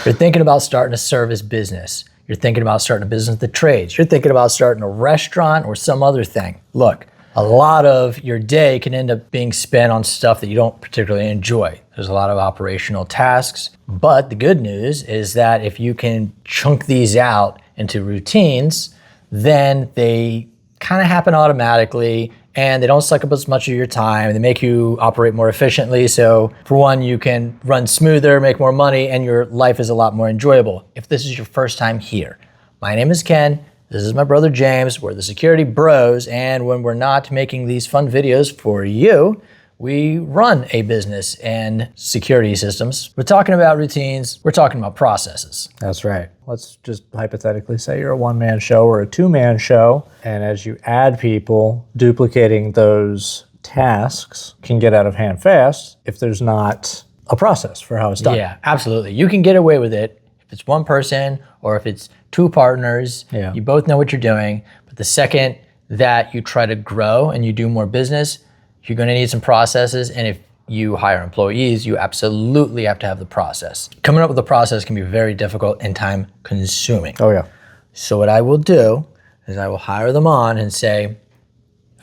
You're thinking about starting a service business. You're thinking about starting a business that trades. You're thinking about starting a restaurant or some other thing. Look, a lot of your day can end up being spent on stuff that you don't particularly enjoy. There's a lot of operational tasks, but the good news is that if you can chunk these out into routines, then they kind of happen automatically and they don't suck up as much of your time. They make you operate more efficiently. So for one, you can run smoother, make more money, and your life is a lot more enjoyable. If this is your first time here, my name is Ken. This is my brother James. We're the Security Bros. And when we're not making these fun videos for you, we run a business and security systems. We're talking about routines. We're talking about processes. That's right. Let's just hypothetically say you're a one-man show or a two-man show. And as you add people, duplicating those tasks can get out of hand fast if there's not a process for how it's done. Yeah, absolutely. You can get away with it if it's one person or if it's two partners. Yeah. You both know what you're doing. But the second that you try to grow and you do more business, you're going to need some processes, and if you hire employees, you absolutely have to have the process. Coming up with a process can be very difficult and time consuming. Oh yeah. So what I will do is I will hire them on and say,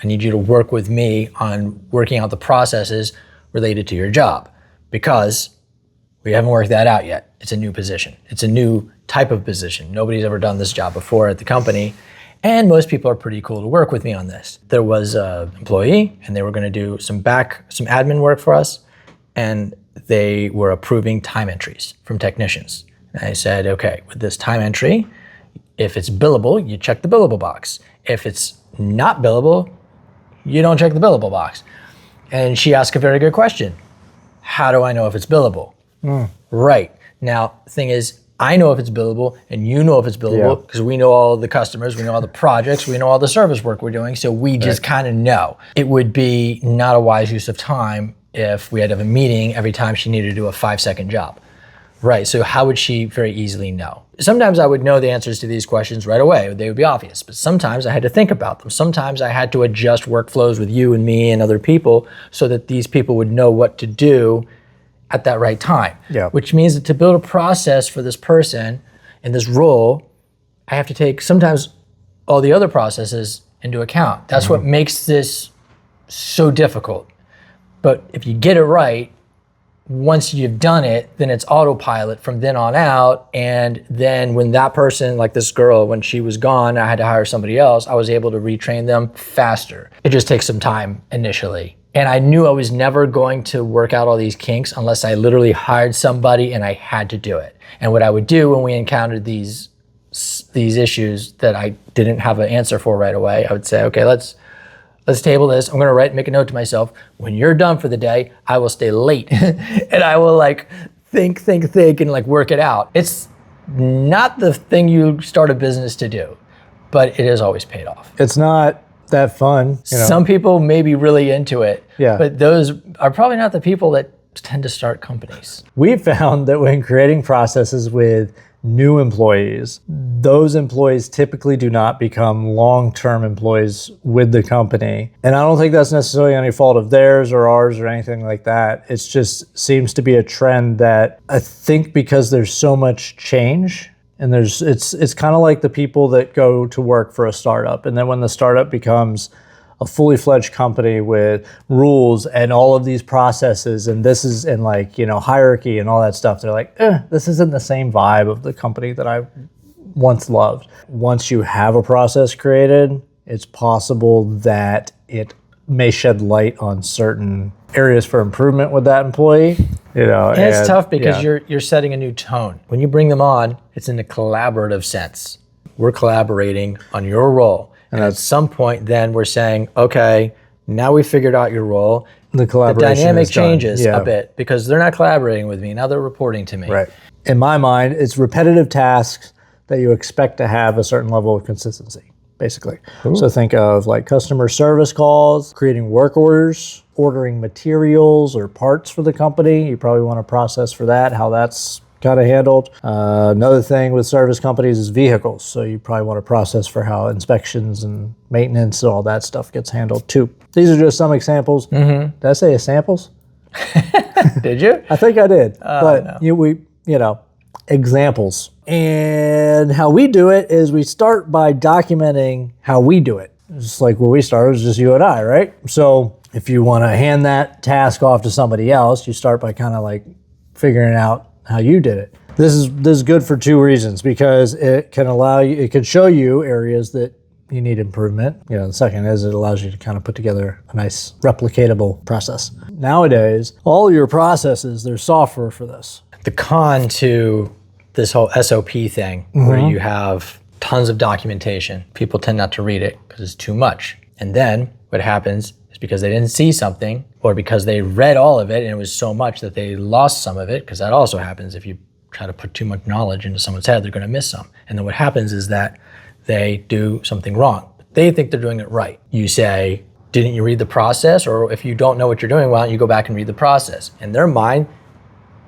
I need you to work with me on working out the processes related to your job, because we haven't worked that out yet. It's a new position. It's a new type of position. Nobody's ever done this job before at the company. And most people are pretty cool to work with me on this. There was an employee and they were gonna do some admin work for us, and they were approving time entries from technicians. And I said, okay, with this time entry, if it's billable, you check the billable box. If it's not billable, you don't check the billable box. And she asked a very good question. How do I know if it's billable? Right. Now, the thing is, I know if it's billable and you know if it's billable because we know all the customers, we know all the projects, we know all the service work we're doing, so we just kind of know. It would be not a wise use of time if we had to have a meeting every time she needed to do a 5-second job. Right, so how would she very easily know? Sometimes I would know the answers to these questions right away. They would be obvious, but sometimes I had to think about them. Sometimes I had to adjust workflows with you and me and other people so that these people would know what to do at that right time. Yeah. Which means that to build a process for this person in this role, I have to take sometimes all the other processes into account. That's what makes this so difficult. But if you get it right, once you've done it, then it's autopilot from then on out. And then when that person, like this girl, when she was gone, I had to hire somebody else, I was able to retrain them faster. It just takes some time initially. And I knew I was never going to work out all these kinks unless I literally hired somebody and I had to do it. And what I would do when we encountered these issues that I didn't have an answer for right away, I would say, okay, let's table this. I'm gonna make a note to myself. When you're done for the day, I will stay late and I will like think and like work it out. It's not the thing you start a business to do, but it has always paid off. It's not that fun. You know. Some people may be really into it, Yeah. but those are probably not the people that tend to start companies. We found that when creating processes with new employees, those employees typically do not become long-term employees with the company. And I don't think that's necessarily any fault of theirs or ours or anything like that. It just seems to be a trend that I think because there's so much change, and it's kind of like the people that go to work for a startup. And then when the startup becomes a fully fledged company with rules and all of these processes and like, you know, hierarchy and all that stuff, they're like, this isn't the same vibe of the company that I once loved. Once you have a process created, it's possible that it may shed light on certain areas for improvement with that employee. You know, and it's tough because you're setting a new tone. When you bring them on, it's in a collaborative sense. We're collaborating on your role. And at some point then we're saying, okay, now we figured out your role. The collaboration dynamic changes a bit because they're not collaborating with me. Now they're reporting to me. Right. In my mind, it's repetitive tasks that you expect to have a certain level of consistency, basically. Ooh. So think of like customer service calls, creating work orders, ordering materials or parts for the company. You probably want a process for that, how that's kind of handled. Another thing with service companies is vehicles. So you probably want a process for how inspections and maintenance and all that stuff gets handled too. These are just some examples. Did I say samples? Did you? I think I did. But no. you know, examples. And how we do it is we start by documenting how we do it. Just like when we started, it was just you and I, right? So if you want to hand that task off to somebody else, you start by kind of like figuring out how you did it. This is good for two reasons, because it can allow you, it can show you areas that you need improvement. You know, the second is it allows you to kind of put together a nice replicatable process. Nowadays, all your processes, there's software for this. The con to this whole SOP thing, where you have tons of documentation, people tend not to read it because it's too much. And then what happens is because they didn't see something, or because they read all of it and it was so much that they lost some of it, because that also happens if you try to put too much knowledge into someone's head, they're going to miss some. And then what happens is that they do something wrong. They think they're doing it right. You say, didn't you read the process? Or if you don't know what you're doing, why don't you go back and read the process? In their mind,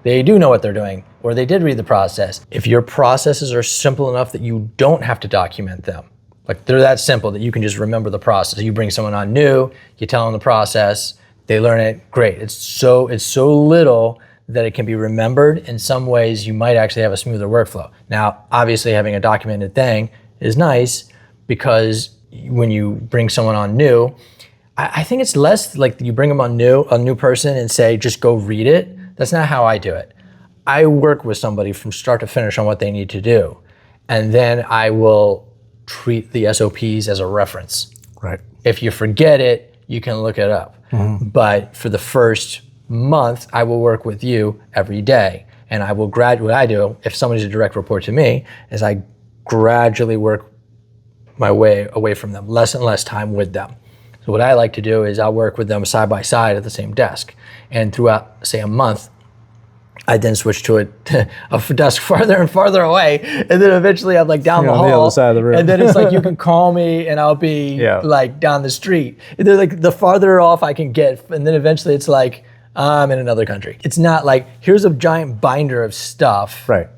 they do know what they're doing, or they did read the process. If your processes are simple enough that you don't have to document them, like they're that simple that you can just remember the process. You bring someone on new, you tell them the process, they learn it, great. It's so little that it can be remembered. In some ways, you might actually have a smoother workflow. Now, obviously having a documented thing is nice, because when you bring someone on new, I think it's less like you bring them on a new person and say, just go read it. That's not how I do it. I work with somebody from start to finish on what they need to do. And then I will treat the SOPs as a reference. Right. If you forget it, you can look it up. But for the first month, I will work with you every day. And I will what I do, if somebody's a direct report to me, is I gradually work my way away from them, less and less time with them. So what I like to do is I'll work with them side by side at the same desk. And throughout, say, a month, I then switch to a desk farther and farther away. And then eventually I'm like down the hall. On the other side of the room. And then it's like, you can call me and I'll be like down the street. And then like the farther off I can get. And then eventually it's like, I'm in another country. It's not like, here's a giant binder of stuff. Right.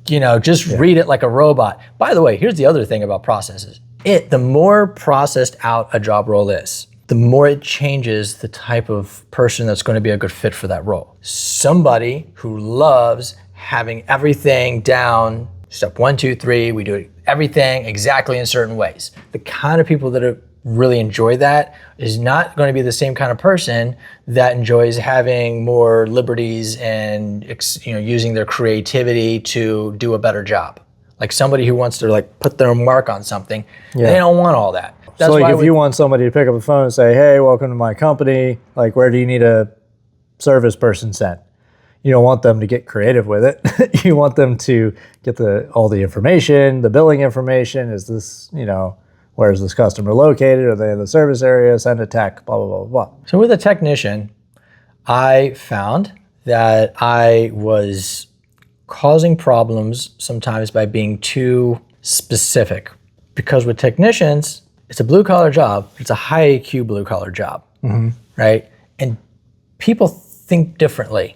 You know, just read it like a robot. By the way, here's the other thing about processes. The more processed out a job role is, the more it changes the type of person that's going to be a good fit for that role. Somebody who loves having everything down, step 1, 2, 3, we do everything exactly in certain ways. The kind of people that really enjoy that is not going to be the same kind of person that enjoys having more liberties and using their creativity to do a better job. Like somebody who wants to like put their mark on something, they don't want all that. That's so like if you want somebody to pick up the phone and say, hey, welcome to my company, like where do you need a service person sent? You don't want them to get creative with it. You want them to get all the information, the billing information. Is this, where is this customer located? Are they in the service area? Send a tech, blah, blah, blah, blah. So with a technician, I found that I was causing problems sometimes by being too specific. Because with technicians, it's a blue-collar job. It's a high IQ blue-collar job, right? And people think differently,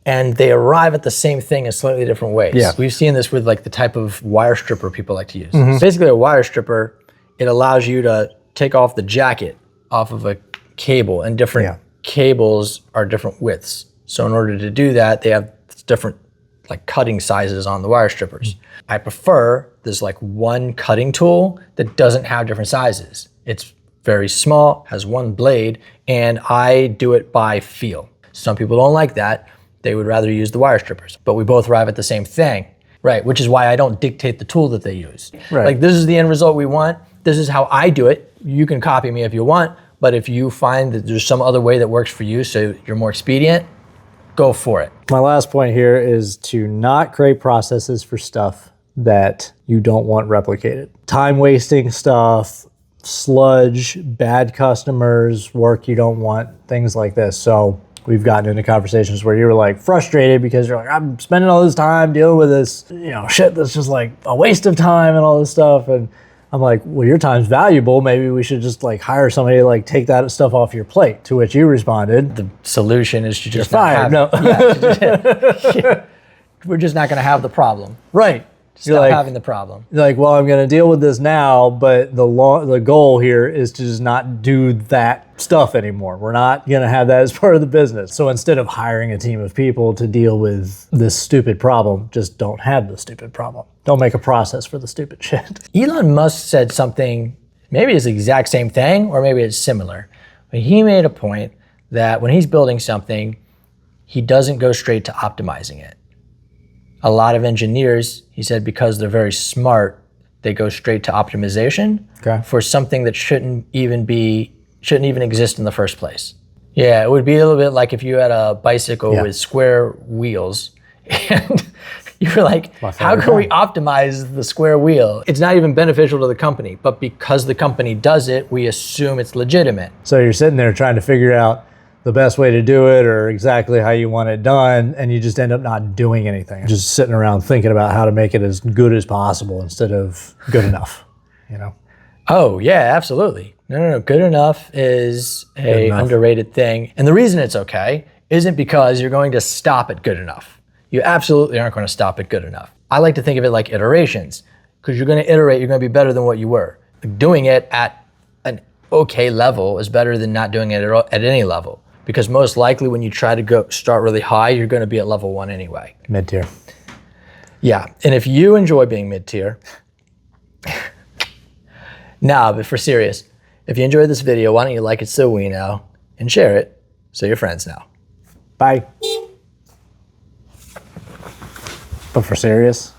and they arrive at the same thing in slightly different ways. Yeah. We've seen this with like the type of wire stripper people like to use. Basically, a wire stripper, it allows you to take off the jacket off of a cable, and different cables are different widths. So in order to do that, they have different like cutting sizes on the wire strippers. I prefer this like one cutting tool that doesn't have different sizes. It's very small, has one blade, and I do it by feel. Some people don't like that. They would rather use the wire strippers, but we both arrive at the same thing, right? Which is why I don't dictate the tool that they use. Right. Like this is the end result we want. This is how I do it. You can copy me if you want, but if you find that there's some other way that works for you so you're more expedient, go for it. My last point here is to not create processes for stuff that you don't want replicated. Time wasting stuff, sludge, bad customers, work you don't want, things like this. So we've gotten into conversations where you were like frustrated because you're like, I'm spending all this time dealing with this, shit that's just like a waste of time and all this stuff. And I'm like, well, your time's valuable. Maybe we should just like hire somebody to like take that stuff off your plate. To which you responded, the solution is to just fired. we're just not going to have the problem. Right. Stop having the problem. You're like, well, I'm going to deal with this now, but the goal here is to just not do that stuff anymore. We're not going to have that as part of the business. So instead of hiring a team of people to deal with this stupid problem, just don't have the stupid problem. Don't make a process for the stupid shit. Elon Musk said something, maybe it's the exact same thing, or maybe it's similar. But he made a point that when he's building something, he doesn't go straight to optimizing it. A lot of engineers, he said, because they're very smart, they go straight to optimization for something that shouldn't even exist in the first place. Yeah, it would be a little bit like if you had a bicycle with square wheels and you were like, how can we optimize the square wheel? It's not even beneficial to the company, but because the company does it, we assume it's legitimate. So you're sitting there trying to figure out the best way to do it or exactly how you want it done, and you just end up not doing anything. Just sitting around thinking about how to make it as good as possible instead of good enough, you know? Oh, yeah, absolutely. No. Good enough is an underrated thing. And the reason it's okay isn't because you're going to stop at good enough. You absolutely aren't going to stop at good enough. I like to think of it like iterations, because you're going to iterate, you're going to be better than what you were. Doing it at an okay level is better than not doing it at any level. Because most likely when you try to start really high, you're going to be at level 1 anyway. Mid-tier. Yeah, and if you enjoy being mid-tier, but for serious, if you enjoyed this video, why don't you like it so we know and share it so your friends know. Bye. But for serious.